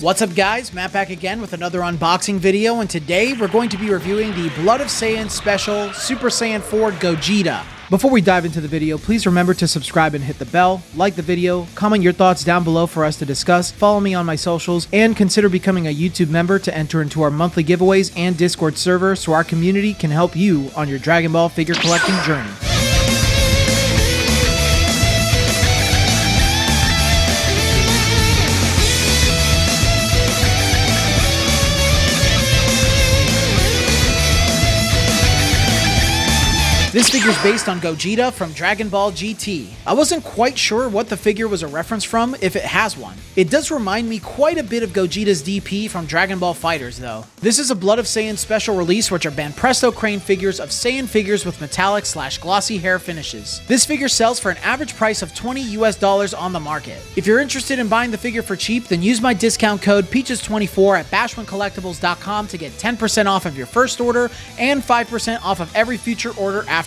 What's up guys, Matt back again with another unboxing video, and today we're going to be reviewing the Blood of Saiyans Special Super Saiyan 4 Gogeta. Before we dive into the video, please remember to subscribe and hit the bell, like the video, comment your thoughts down below for us to discuss, follow me on my socials, and consider becoming a YouTube member to enter into our monthly giveaways and Discord server so our community can help you on your Dragon Ball figure collecting journey. This figure is based on Gogeta from Dragon Ball GT. I wasn't quite sure what the figure was a reference from, if it has one. It does remind me quite a bit of Gogeta's DP from Dragon Ball FighterZ though. This is a Blood of Saiyan special release, which are Banpresto Crane figures of Saiyan figures with metallic / glossy hair finishes. This figure sells for an average price of $20 US on the market. If you're interested in buying the figure for cheap, then use my discount code Peaches24 at bashmancollectibles.com to get 10% off of your first order and 5% off of every future order afterwards.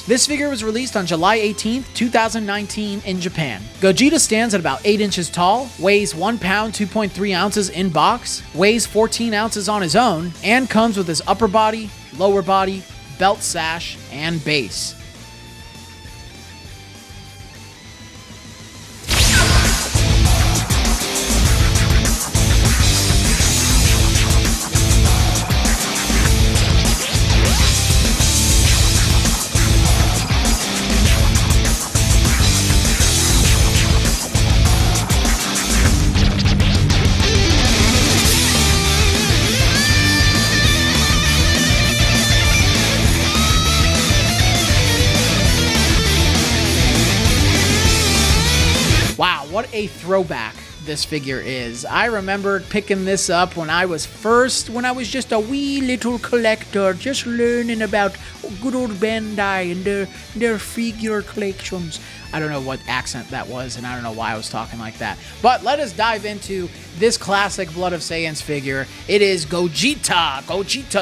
This figure was released on July 18th, 2019 in Japan. Gogeta stands at about 8 inches tall, weighs 1 pound 2.3 ounces in box, weighs 14 ounces on his own, and comes with his upper body, lower body, belt sash, and base. Wow, what a throwback this figure is. I remember picking this up when I was just a wee little collector, just learning about good old Bandai and their figure collections. I don't know what accent that was, and I don't know why I was talking like that. But let us dive into this classic Blood of Saiyans figure. It is Gogeta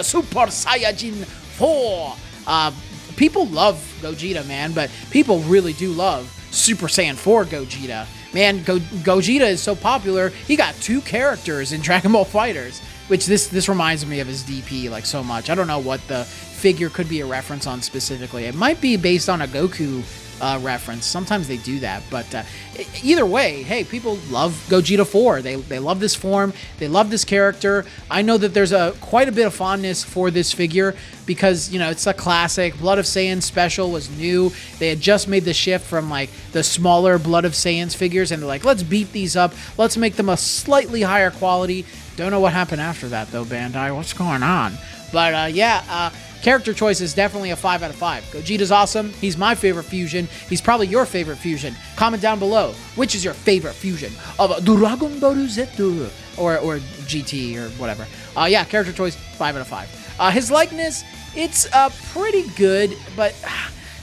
Super Saiyajin 4. People love Gogeta, man, but people really do love Super Saiyan 4 Gogeta. Man, Gogeta is so popular, he got 2 characters in Dragon Ball FighterZ, which this reminds me of his DP like so much. I don't know what the figure could be a reference on specifically. It might be based on a Goku reference. Sometimes they do that, but either way, hey, people love Gogeta 4. They love this form. They love this character. I know that there's quite a bit of fondness for this figure because, you know, it's a classic. Blood of Saiyans special was new. They had just made the shift from like the smaller Blood of Saiyans figures, and they're like, let's beat these up. Let's make them a slightly higher quality. Don't know what happened after that though, Bandai. What's going on? But character choice is definitely a 5 out of 5. Gogeta's awesome. He's my favorite fusion. He's probably your favorite fusion. Comment down below. Which is your favorite fusion of Dragon Ball Z or GT or whatever. Yeah, character choice, 5 out of 5. His likeness, it's pretty good, but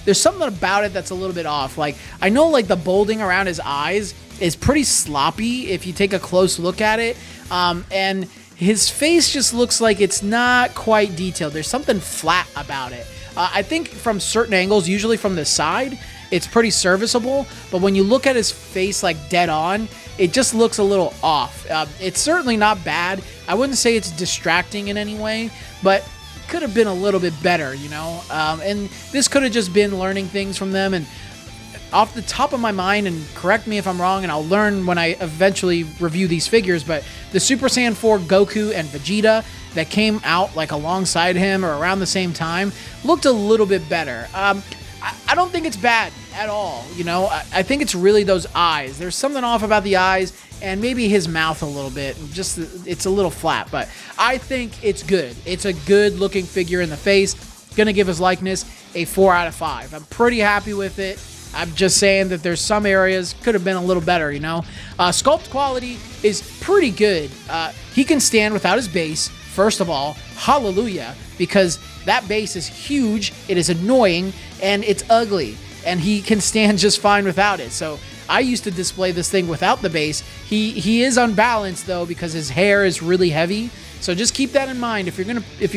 there's something about it that's a little bit off. Like, I know like the bolding around his eyes is pretty sloppy if you take a close look at it. And his face just looks like it's not quite detailed. There's something flat about it. I think from certain angles, usually from the side, it's pretty serviceable. But when you look at his face like dead on, it just looks a little off. It's certainly not bad. I wouldn't say it's distracting in any way, but could have been a little bit better, you know? And this could have just been learning things from them. And off the top of my mind, and correct me if I'm wrong, and I'll learn when I eventually review these figures, but the Super Saiyan 4 Goku and Vegeta that came out like alongside him or around the same time looked a little bit better. I don't think it's bad at all, you know? I think it's really those eyes. There's something off about the eyes and maybe his mouth a little bit. Just it's a little flat, but I think it's good. It's a good looking figure in the face. Gonna give his likeness a 4 out of 5. I'm pretty happy with it. I'm just saying that there's some areas could have been a little better, you know? Sculpt quality is pretty good. He can stand without his base, first of all. Hallelujah, because that base is huge, it is annoying, and it's ugly. And he can stand just fine without it. So I used to display this thing without the base. He is unbalanced, though, because his hair is really heavy. So just keep that in mind. If you're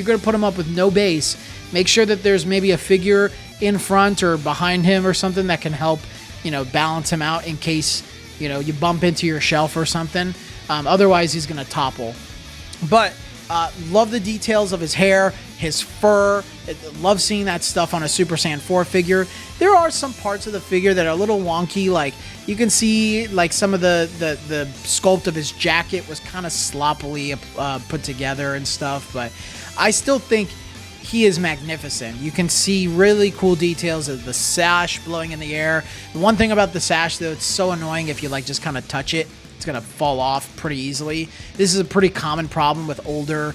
gonna put him up with no base, make sure that there's maybe a figure in front or behind him or something that can help, you know, balance him out in case, you know, you bump into your shelf or something. Otherwise, he's going to topple. But love the details of his hair, his fur. Love seeing that stuff on a Super Saiyan 4 figure. There are some parts of the figure that are a little wonky. Like, you can see like some of the sculpt of his jacket was kind of sloppily put together and stuff. But I still think he is magnificent. You can see really cool details of the sash blowing in the air. The one thing about the sash, though, it's so annoying if you like just kind of touch it. It's going to fall off pretty easily. This is a pretty common problem with older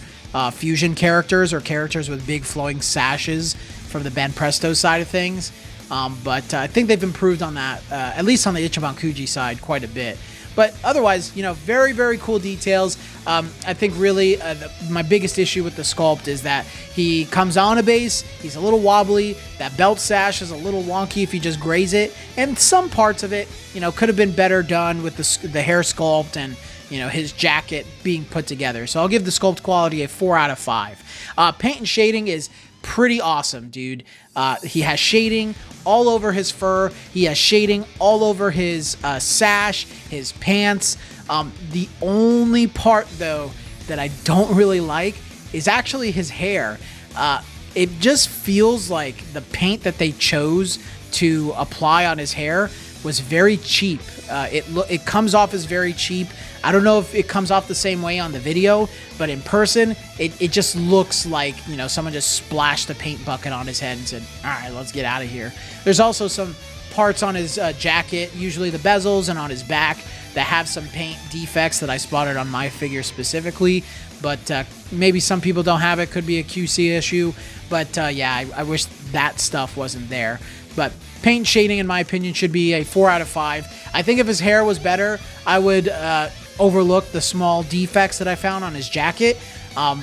fusion characters or characters with big flowing sashes from the Banpresto side of things. But I think they've improved on that, at least on the Ichiban Kuji side, quite a bit. But otherwise, you know, very, very cool details. I think really my biggest issue with the sculpt is that he comes on a base, he's a little wobbly, that belt sash is a little wonky if you just graze it, and some parts of it, you know, could have been better done with the hair sculpt and, you know, his jacket being put together. So I'll give the sculpt quality a 4 out of 5. Paint and shading is pretty awesome, dude. He has shading all over his fur. He has shading all over his sash, his pants. The only part, though, that I don't really like is actually his hair. It just feels like the paint that they chose to apply on his hair was very cheap. It comes off as very cheap. I don't know if it comes off the same way on the video, but in person, it just looks like, you know, someone just splashed a paint bucket on his head and said, all right, let's get out of here. There's also some parts on his jacket, usually the bezels, and on his back that have some paint defects that I spotted on my figure specifically, but maybe some people don't have it. Could be a QC issue, but yeah, I wish that stuff wasn't there. But paint and shading, in my opinion, should be a 4 out of 5. I think if his hair was better, I would overlook the small defects that I found on his jacket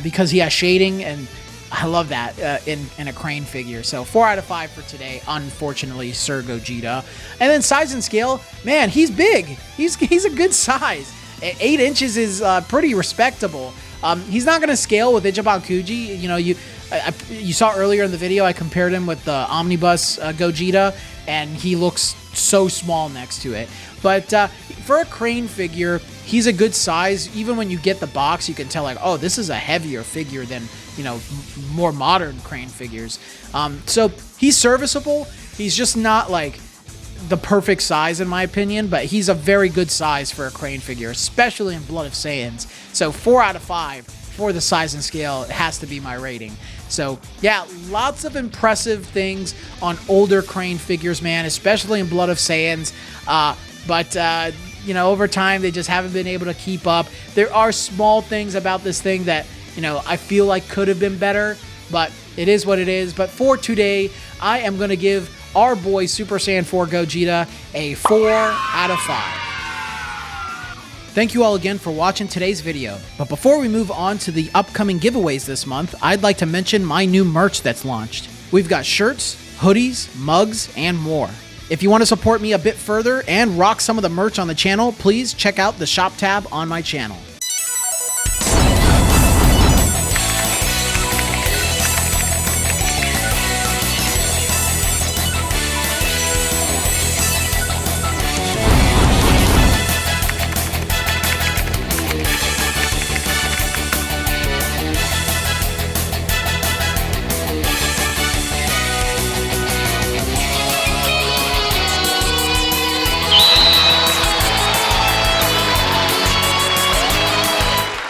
because he has shading, and I love that in a Crane figure. So 4 out of 5 for today, unfortunately, Sir Gogeta. And then size and scale, man, he's big. He's a good size. 8 inches is pretty respectable. He's not going to scale with Ichiban Kuji. You know, you saw earlier in the video, I compared him with the Omnibus Gogeta, and he looks so small next to it. But for a Crane figure, he's a good size. Even when you get the box, you can tell, like, oh, this is a heavier figure than, you know, more modern Crane figures. So he's serviceable. He's just not, like, the perfect size, in my opinion, but he's a very good size for a Crane figure, especially in Blood of Saiyans. So 4 out of 5 for the size and scale. It has to be my rating. So yeah, lots of impressive things on older Crane figures, man, especially in Blood of Saiyans. But you know, over time, they just haven't been able to keep up. There are small things about this thing that, you know, I feel like could have been better, but it is what it is. But for today, I am going to give our boy Super Saiyan 4 Gogeta a 4 out of 5. Thank you all again for watching today's video. But before we move on to the upcoming giveaways this month, I'd like to mention my new merch that's launched. We've got shirts, hoodies, mugs, and more. If you want to support me a bit further and rock some of the merch on the channel, please check out the shop tab on my channel.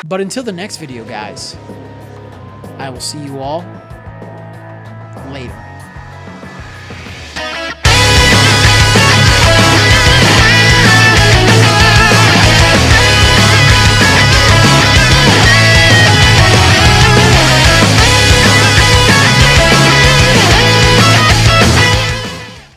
But until the next video, guys, I will see you all later.